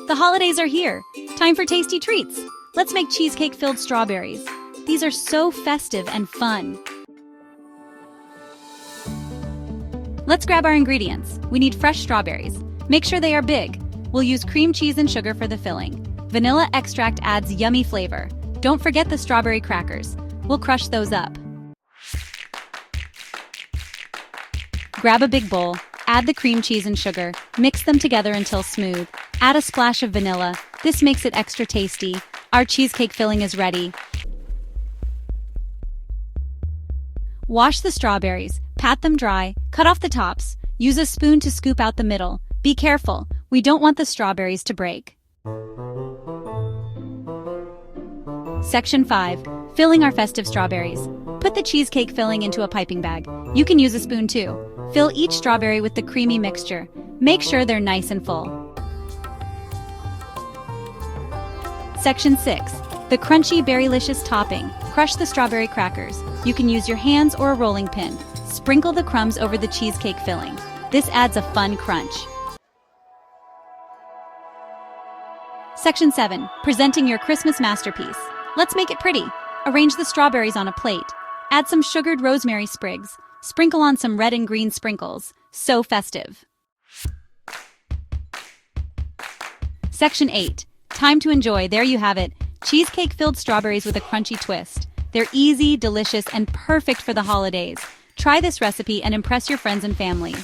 The holidays are here. Time for tasty treats. Let's make cheesecake filled strawberries. These are so festive and fun. Let's grab our ingredients. We need fresh strawberries. Make sure they are big. We'll use cream cheese and sugar for the filling. Vanilla extract adds yummy flavor. Don't forget the strawberry crackers. We'll crush those up. Grab a big bowl, add the cream cheese and sugar, mix them together until smooth. Add a splash of vanilla. This makes it extra tasty. Our cheesecake filling is ready. Wash the strawberries, pat them dry, cut off the tops. Use a spoon to scoop out the middle. Be careful, we don't want the strawberries to break. Section 5. Filling our festive strawberries. Put the cheesecake filling into a piping bag. You can use a spoon too. Fill each strawberry with the creamy mixture. Make sure they're nice and full. Section 6. The crunchy berrylicious topping. Crush the strawberry crackers. You can use your hands or a rolling pin. Sprinkle the crumbs over the cheesecake filling. This adds a fun crunch. Section 7. Presenting your Christmas masterpiece. Let's make it pretty. Arrange the strawberries on a plate. Add some sugared rosemary sprigs. Sprinkle on some red and green sprinkles. So festive. Section 8. Time to enjoy. There you have it. Cheesecake filled strawberries with a crunchy twist. They're easy, delicious, and perfect for the holidays. Try this recipe and impress your friends and family.